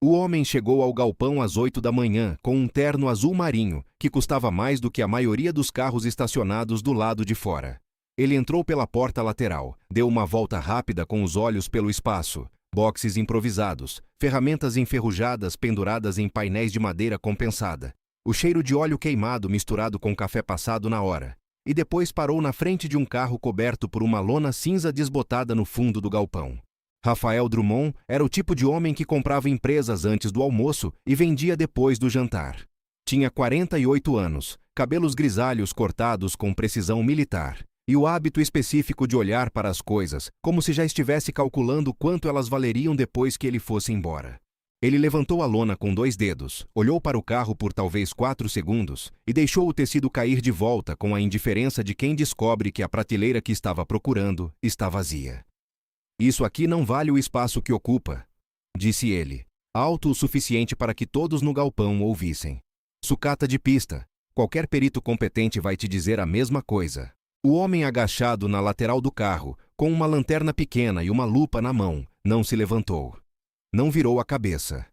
O homem chegou ao galpão às 8 da manhã com um terno azul marinho, que custava mais do que a maioria dos carros estacionados do lado de fora. Ele entrou pela porta lateral, deu uma volta rápida com os olhos pelo espaço, boxes improvisados, ferramentas enferrujadas penduradas em painéis de madeira compensada, o cheiro de óleo queimado misturado com café passado na hora, e depois parou na frente de um carro coberto por uma lona cinza desbotada no fundo do galpão. Rafael Drummond era o tipo de homem que comprava empresas antes do almoço e vendia depois do jantar. Tinha 48 anos, cabelos grisalhos cortados com precisão militar, e o hábito específico de olhar para as coisas, como se já estivesse calculando quanto elas valeriam depois que ele fosse embora. Ele levantou a lona com 2 dedos, olhou para o carro por talvez 4 segundos e deixou o tecido cair de volta com a indiferença de quem descobre que a prateleira que estava procurando está vazia. Isso aqui não vale o espaço que ocupa, disse ele, alto o suficiente para que todos no galpão ouvissem. Sucata de pista. Qualquer perito competente vai te dizer a mesma coisa. O homem agachado na lateral do carro, com uma lanterna pequena e uma lupa na mão, não se levantou. Não virou a cabeça.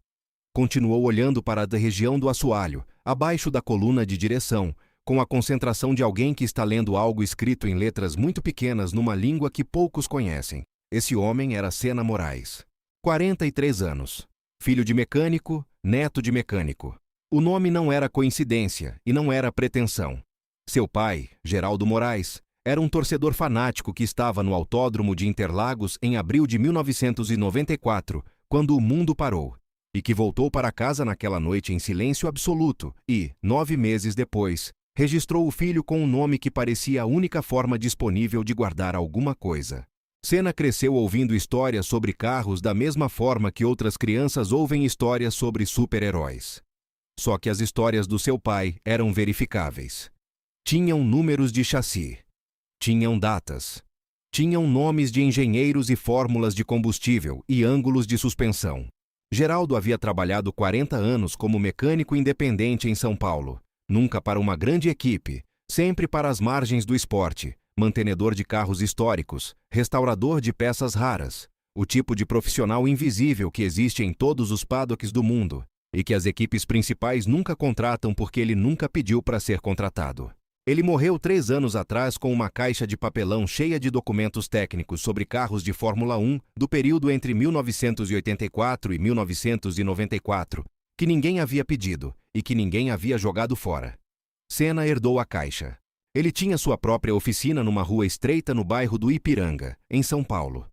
Continuou olhando para a região do assoalho, abaixo da coluna de direção, com a concentração de alguém que está lendo algo escrito em letras muito pequenas numa língua que poucos conhecem. Esse homem era Sena Moraes. 43 anos. Filho de mecânico, neto de mecânico. O nome não era coincidência e não era pretensão. Seu pai, Geraldo Moraes, era um torcedor fanático que estava no Autódromo de Interlagos em abril de 1994, quando o mundo parou, e que voltou para casa naquela noite em silêncio absoluto e, 9 meses depois, registrou o filho com um nome que parecia a única forma disponível de guardar alguma coisa. Sena cresceu ouvindo histórias sobre carros da mesma forma que outras crianças ouvem histórias sobre super-heróis. Só que as histórias do seu pai eram verificáveis. Tinham números de chassi. Tinham datas. Tinham nomes de engenheiros e fórmulas de combustível e ângulos de suspensão. Geraldo havia trabalhado 40 anos como mecânico independente em São Paulo, nunca para uma grande equipe, sempre para as margens do esporte, mantenedor de carros históricos, restaurador de peças raras, o tipo de profissional invisível que existe em todos os paddocks do mundo e que as equipes principais nunca contratam porque ele nunca pediu para ser contratado. Ele morreu 3 anos atrás com uma caixa de papelão cheia de documentos técnicos sobre carros de Fórmula 1 do período entre 1984 e 1994, que ninguém havia pedido e que ninguém havia jogado fora. Sena herdou a caixa. Ele tinha sua própria oficina numa rua estreita no bairro do Ipiranga, em São Paulo.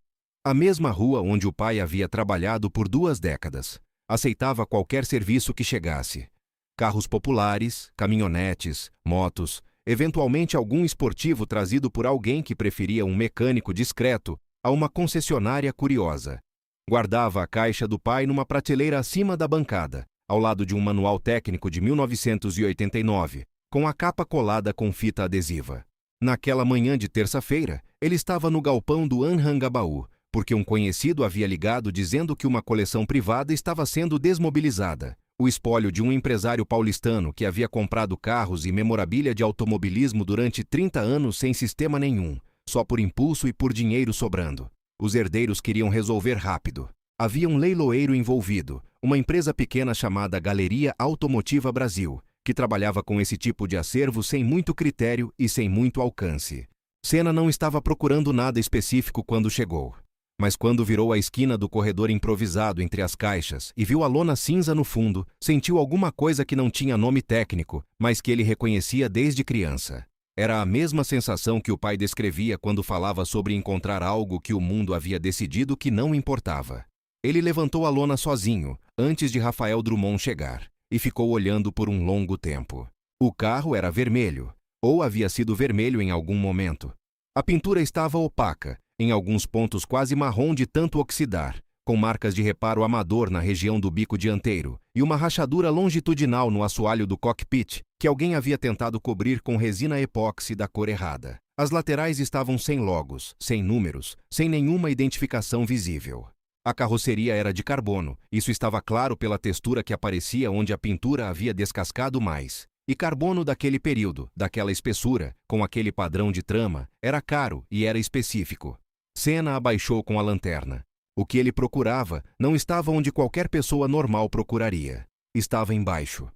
A mesma rua onde o pai havia trabalhado por 2 décadas. Aceitava qualquer serviço que chegasse. Carros populares, caminhonetes, motos, eventualmente algum esportivo trazido por alguém que preferia um mecânico discreto a uma concessionária curiosa. Guardava a caixa do pai numa prateleira acima da bancada, ao lado de um manual técnico de 1989, com a capa colada com fita adesiva. Naquela manhã de terça-feira, ele estava no galpão do Anhangabaú, porque um conhecido havia ligado dizendo que uma coleção privada estava sendo desmobilizada, o espólio de um empresário paulistano que havia comprado carros e memorabilia de automobilismo durante 30 anos sem sistema nenhum, só por impulso e por dinheiro sobrando. Os herdeiros queriam resolver rápido. Havia um leiloeiro envolvido, uma empresa pequena chamada Galeria Automotiva Brasil, que trabalhava com esse tipo de acervo sem muito critério e sem muito alcance. Sena não estava procurando nada específico quando chegou. Mas quando virou a esquina do corredor improvisado entre as caixas e viu a lona cinza no fundo, sentiu alguma coisa que não tinha nome técnico, mas que ele reconhecia desde criança. Era a mesma sensação que o pai descrevia quando falava sobre encontrar algo que o mundo havia decidido que não importava. Ele levantou a lona sozinho, antes de Rafael Drummond chegar, e ficou olhando por um longo tempo. O carro era vermelho, ou havia sido vermelho em algum momento. A pintura estava opaca, em alguns pontos quase marrom de tanto oxidar, com marcas de reparo amador na região do bico dianteiro e uma rachadura longitudinal no assoalho do cockpit que alguém havia tentado cobrir com resina epóxi da cor errada. As laterais estavam sem logos, sem números, sem nenhuma identificação visível. A carroceria era de carbono, isso estava claro pela textura que aparecia onde a pintura havia descascado mais. E carbono daquele período, daquela espessura, com aquele padrão de trama, era caro e era específico. Sena abaixou com a lanterna. O que ele procurava não estava onde qualquer pessoa normal procuraria. Estava embaixo.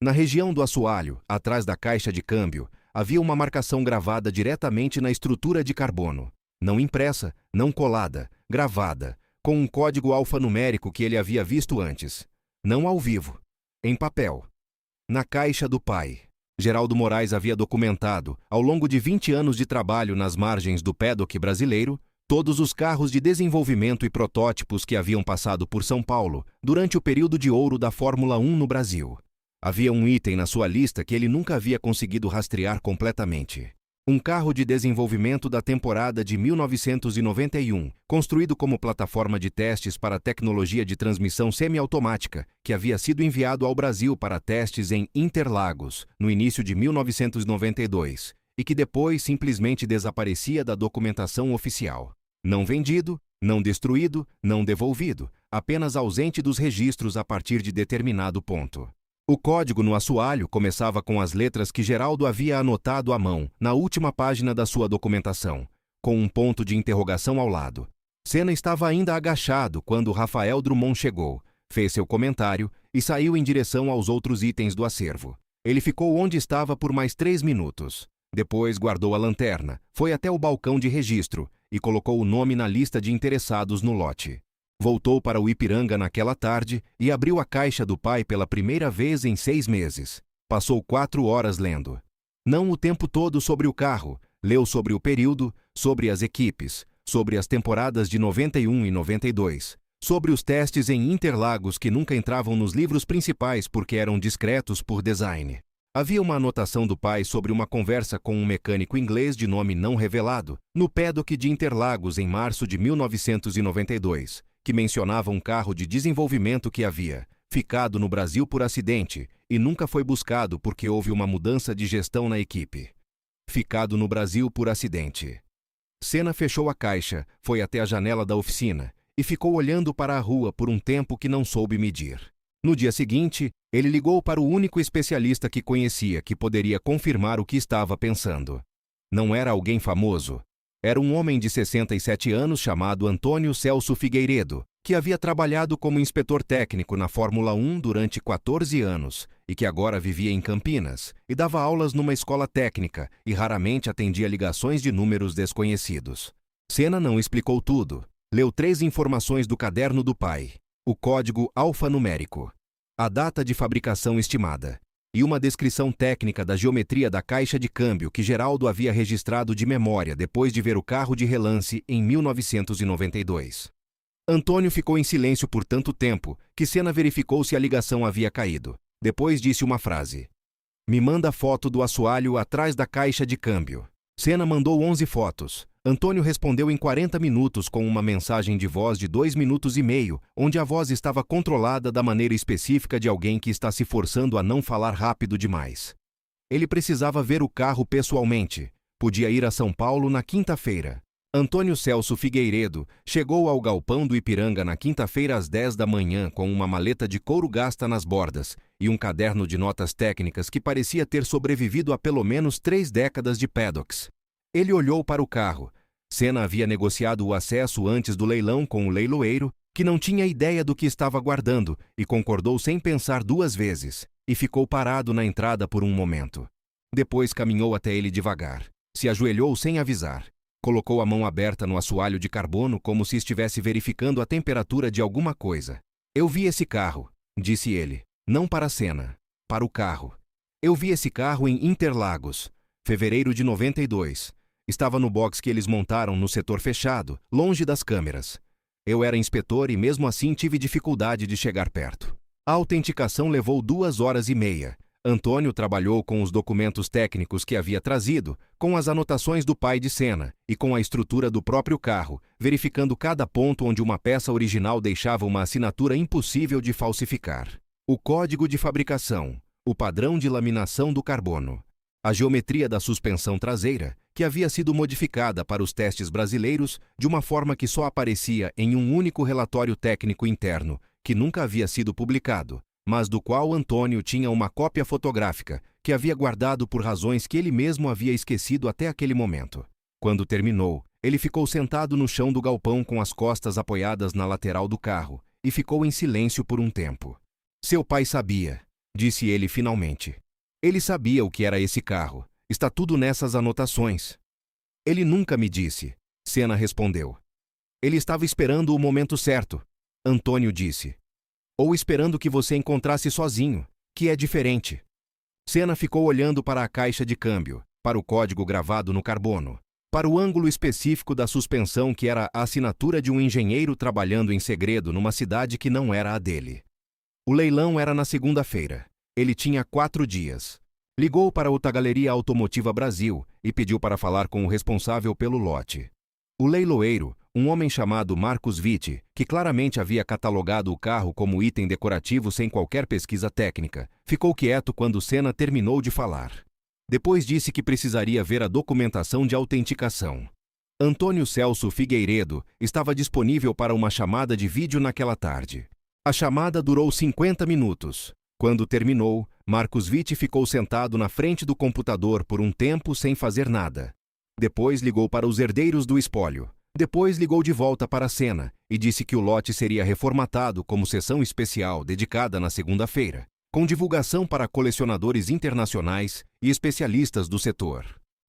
Na região do assoalho, atrás da caixa de câmbio, havia uma marcação gravada diretamente na estrutura de carbono. Não impressa, não colada, gravada, com um código alfanumérico que ele havia visto antes. Não ao vivo. Em papel. Na caixa do pai. Geraldo Moraes havia documentado, ao longo de 20 anos de trabalho nas margens do paddock brasileiro, todos os carros de desenvolvimento e protótipos que haviam passado por São Paulo durante o período de ouro da Fórmula 1 no Brasil. Havia um item na sua lista que ele nunca havia conseguido rastrear completamente. Um carro de desenvolvimento da temporada de 1991, construído como plataforma de testes para a tecnologia de transmissão semiautomática, que havia sido enviado ao Brasil para testes em Interlagos, no início de 1992, e que depois simplesmente desaparecia da documentação oficial. Não vendido, não destruído, não devolvido, apenas ausente dos registros a partir de determinado ponto. O código no assoalho começava com as letras que Geraldo havia anotado à mão, na última página da sua documentação, com um ponto de interrogação ao lado. Senna estava ainda agachado quando Rafael Drummond chegou, fez seu comentário e saiu em direção aos outros itens do acervo. Ele ficou onde estava por mais 3 minutos. Depois guardou a lanterna, foi até o balcão de registro e colocou o nome na lista de interessados no lote. Voltou para o Ipiranga naquela tarde e abriu a caixa do pai pela primeira vez em 6 meses. Passou 4 horas lendo. Não o tempo todo sobre o carro, leu sobre o período, sobre as equipes, sobre as temporadas de 91 e 92, sobre os testes em Interlagos que nunca entravam nos livros principais porque eram discretos por design. Havia uma anotação do pai sobre uma conversa com um mecânico inglês de nome não revelado, no paddock de Interlagos em março de 1992, que mencionava um carro de desenvolvimento que havia ficado no Brasil por acidente e nunca foi buscado porque houve uma mudança de gestão na equipe. Ficado no Brasil por acidente. Senna fechou a caixa, foi até a janela da oficina e ficou olhando para a rua por um tempo que não soube medir. No dia seguinte, ele ligou para o único especialista que conhecia que poderia confirmar o que estava pensando. Não era alguém famoso. Era um homem de 67 anos chamado Antônio Celso Figueiredo, que havia trabalhado como inspetor técnico na Fórmula 1 durante 14 anos e que agora vivia em Campinas e dava aulas numa escola técnica e raramente atendia ligações de números desconhecidos. Senna não explicou tudo. Leu 3 informações do caderno do pai. O código alfanumérico, a data de fabricação estimada e uma descrição técnica da geometria da caixa de câmbio que Geraldo havia registrado de memória depois de ver o carro de relance em 1992. Antônio ficou em silêncio por tanto tempo que Senna verificou se a ligação havia caído. Depois disse uma frase. Me manda foto do assoalho atrás da caixa de câmbio. Senna mandou 11 fotos. Antônio respondeu em 40 minutos com uma mensagem de voz de 2 minutos e meio, onde a voz estava controlada da maneira específica de alguém que está se forçando a não falar rápido demais. Ele precisava ver o carro pessoalmente. Podia ir a São Paulo na quinta-feira. Antônio Celso Figueiredo chegou ao galpão do Ipiranga na quinta-feira às 10 da manhã com uma maleta de couro gasta nas bordas e um caderno de notas técnicas que parecia ter sobrevivido a pelo menos 3 décadas de paddocks. Ele olhou para o carro. Senna havia negociado o acesso antes do leilão com o leiloeiro, que não tinha ideia do que estava guardando e concordou sem pensar 2 vezes, e ficou parado na entrada por um momento. Depois caminhou até ele devagar. Se ajoelhou sem avisar. Colocou a mão aberta no assoalho de carbono como se estivesse verificando a temperatura de alguma coisa. Eu vi esse carro, disse ele. Não para Senna. Para o carro. Eu vi esse carro em Interlagos, fevereiro de 92. Estava no box que eles montaram no setor fechado, longe das câmeras. Eu era inspetor e mesmo assim tive dificuldade de chegar perto. A autenticação levou 2 horas e meia. Antônio trabalhou com os documentos técnicos que havia trazido, com as anotações do pai de Senna e com a estrutura do próprio carro, verificando cada ponto onde uma peça original deixava uma assinatura impossível de falsificar. O código de fabricação, o padrão de laminação do carbono, a geometria da suspensão traseira, que havia sido modificada para os testes brasileiros de uma forma que só aparecia em um único relatório técnico interno, que nunca havia sido publicado, mas do qual Antônio tinha uma cópia fotográfica, que havia guardado por razões que ele mesmo havia esquecido até aquele momento. Quando terminou, Ele ficou sentado no chão do galpão com as costas apoiadas na lateral do carro e ficou em silêncio por um tempo. Seu pai sabia, disse ele finalmente. Ele sabia o que era esse carro. Está tudo nessas anotações. Ele nunca me disse, Senna respondeu. Ele estava esperando o momento certo, Antônio disse. Ou esperando que você encontrasse sozinho, que é diferente. Senna ficou olhando para a caixa de câmbio, para o código gravado no carbono, para o ângulo específico da suspensão que era a assinatura de um engenheiro trabalhando em segredo numa cidade que não era a dele. O leilão era na segunda-feira. Ele tinha 4 dias. Ligou para a Galeria Automotiva Brasil e pediu para falar com o responsável pelo lote. O leiloeiro, um homem chamado Marcos Witt, que claramente havia catalogado o carro como item decorativo sem qualquer pesquisa técnica, ficou quieto quando Senna terminou de falar. Depois disse que precisaria ver a documentação de autenticação. Antônio Celso Figueiredo estava disponível para uma chamada de vídeo naquela tarde. A chamada durou 50 minutos. Quando terminou, Marcos Witt ficou sentado na frente do computador por um tempo sem fazer nada. Depois ligou para os herdeiros do espólio. Depois ligou de volta para Senna e disse que o lote seria reformatado como sessão especial dedicada na segunda-feira, com divulgação para colecionadores internacionais e especialistas do setor.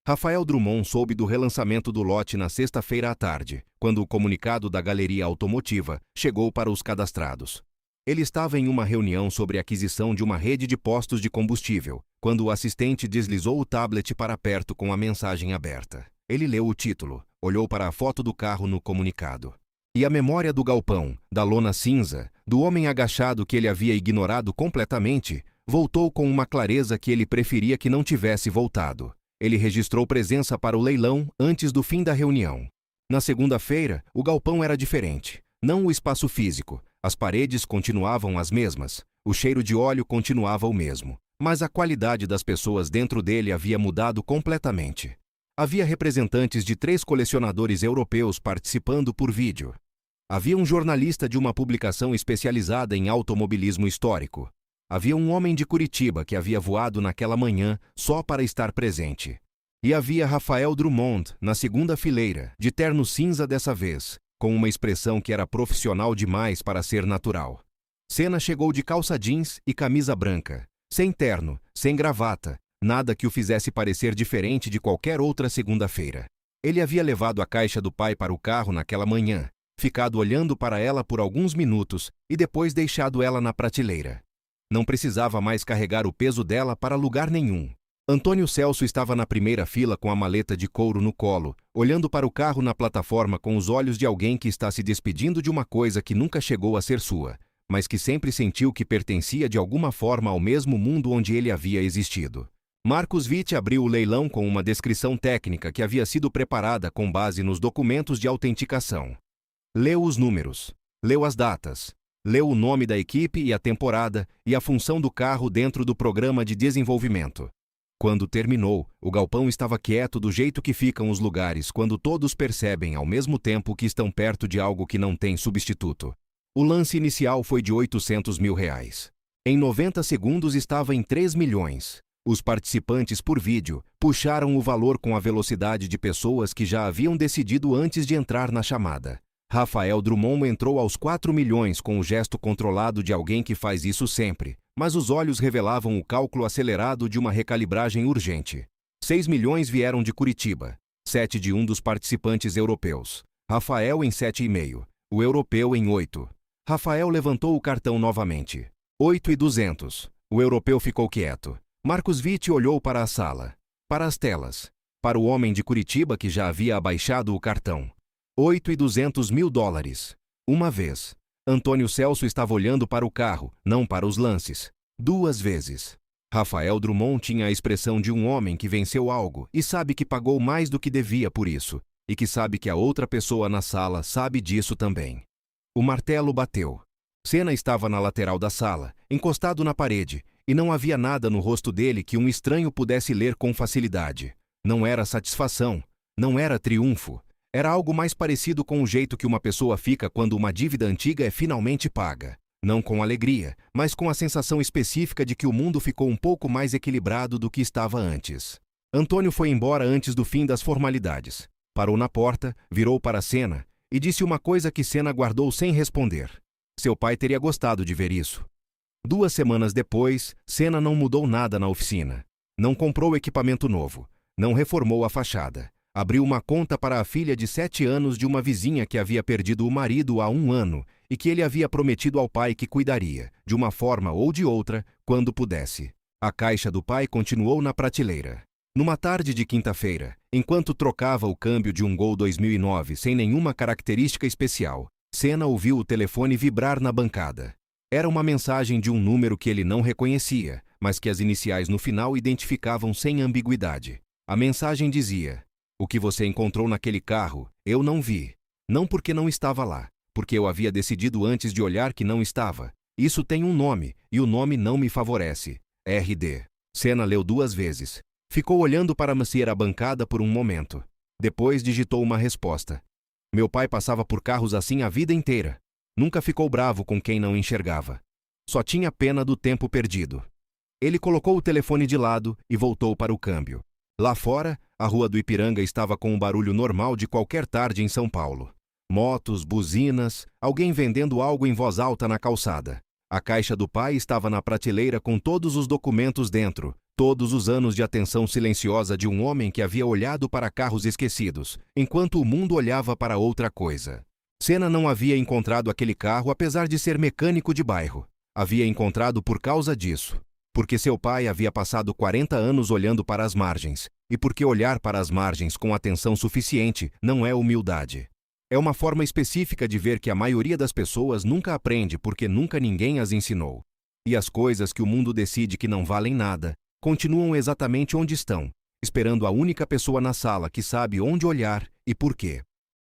Rafael Drummond soube do relançamento do lote na sexta-feira à tarde, quando o comunicado da Galeria Automotiva chegou para os cadastrados. Ele estava em uma reunião sobre a aquisição de uma rede de postos de combustível, quando o assistente deslizou o tablet para perto com a mensagem aberta. Ele leu o título, olhou para a foto do carro no comunicado. E a memória do galpão, da lona cinza, do homem agachado que ele havia ignorado completamente, voltou com uma clareza que ele preferia que não tivesse voltado. Ele registrou presença para o leilão antes do fim da reunião. Na segunda-feira, o galpão era diferente. Não o espaço físico. As paredes continuavam as mesmas. O cheiro de óleo continuava o mesmo. Mas a qualidade das pessoas dentro dele havia mudado completamente. Havia representantes de 3 colecionadores europeus participando por vídeo. Havia um jornalista de uma publicação especializada em automobilismo histórico. Havia um homem de Curitiba que havia voado naquela manhã só para estar presente. E havia Rafael Drummond, na segunda fileira, de terno cinza dessa vez, com uma expressão que era profissional demais para ser natural. Senna chegou de calça jeans e camisa branca, sem terno, sem gravata, nada que o fizesse parecer diferente de qualquer outra segunda-feira. Ele havia levado a caixa do pai para o carro naquela manhã, ficado olhando para ela por alguns minutos e depois deixado ela na prateleira. Não precisava mais carregar o peso dela para lugar nenhum. Antônio Celso estava na primeira fila com a maleta de couro no colo, olhando para o carro na plataforma com os olhos de alguém que está se despedindo de uma coisa que nunca chegou a ser sua, mas que sempre sentiu que pertencia de alguma forma ao mesmo mundo onde ele havia existido. Marcos Witt abriu o leilão com uma descrição técnica que havia sido preparada com base nos documentos de autenticação. Leu os números, leu as datas, leu o nome da equipe e a temporada e a função do carro dentro do programa de desenvolvimento. Quando terminou, o galpão estava quieto do jeito que ficam os lugares quando todos percebem ao mesmo tempo que estão perto de algo que não tem substituto. O lance inicial foi de R$800 mil. Em 90 segundos estava em 3 milhões. Os participantes por vídeo puxaram o valor com a velocidade de pessoas que já haviam decidido antes de entrar na chamada. Rafael Drummond entrou aos 4 milhões com o gesto controlado de alguém que faz isso sempre, mas os olhos revelavam o cálculo acelerado de uma recalibragem urgente. 6 milhões vieram de Curitiba, 7 de um dos participantes europeus. Rafael em 7,5, o europeu em 8. Rafael levantou o cartão novamente. 8.200. O europeu ficou quieto. Marcos Witt olhou para a sala, para as telas, para o homem de Curitiba que já havia abaixado o cartão. $8.200 mil. Uma vez. Antônio Celso estava olhando para o carro, não para os lances. 2 vezes. Rafael Drummond tinha a expressão de um homem que venceu algo e sabe que pagou mais do que devia por isso, e que sabe que a outra pessoa na sala sabe disso também. O martelo bateu. Senna estava na lateral da sala, encostado na parede, e não havia nada no rosto dele que um estranho pudesse ler com facilidade. Não era satisfação, não era triunfo. Era algo mais parecido com o jeito que uma pessoa fica quando uma dívida antiga é finalmente paga. Não com alegria, mas com a sensação específica de que o mundo ficou um pouco mais equilibrado do que estava antes. Antônio foi embora antes do fim das formalidades. Parou na porta, virou para Senna e disse uma coisa que Senna guardou sem responder. Seu pai teria gostado de ver isso. 2 semanas depois, Senna não mudou nada na oficina. Não comprou equipamento novo. Não reformou a fachada. Abriu uma conta para a filha de 7 anos de uma vizinha que havia perdido o marido há 1 ano e que ele havia prometido ao pai que cuidaria, de uma forma ou de outra, quando pudesse. A caixa do pai continuou na prateleira. Numa tarde de quinta-feira, enquanto trocava o câmbio de um Gol 2009 sem nenhuma característica especial, Senna ouviu o telefone vibrar na bancada. Era uma mensagem de um número que ele não reconhecia, mas que as iniciais no final identificavam sem ambiguidade. A mensagem dizia: "O que você encontrou naquele carro, eu não vi. Não porque não estava lá, porque eu havia decidido antes de olhar que não estava. Isso tem um nome, e o nome não me favorece. RD." Senna leu 2 vezes. Ficou olhando para a bancada por um momento. Depois digitou uma resposta. Meu pai passava por carros assim a vida inteira. Nunca ficou bravo com quem não enxergava. Só tinha pena do tempo perdido. Ele colocou o telefone de lado e voltou para o câmbio. Lá fora, a rua do Ipiranga estava com o barulho normal de qualquer tarde em São Paulo. Motos, buzinas, alguém vendendo algo em voz alta na calçada. A caixa do pai estava na prateleira com todos os documentos dentro, todos os anos de atenção silenciosa de um homem que havia olhado para carros esquecidos, enquanto o mundo olhava para outra coisa. Senna não havia encontrado aquele carro apesar de ser mecânico de bairro. Havia encontrado por causa disso. Porque seu pai havia passado 40 anos olhando para as margens, e porque olhar para as margens com atenção suficiente não é humildade. É uma forma específica de ver que a maioria das pessoas nunca aprende porque nunca ninguém as ensinou. E as coisas que o mundo decide que não valem nada, continuam exatamente onde estão, esperando a única pessoa na sala que sabe onde olhar e por quê.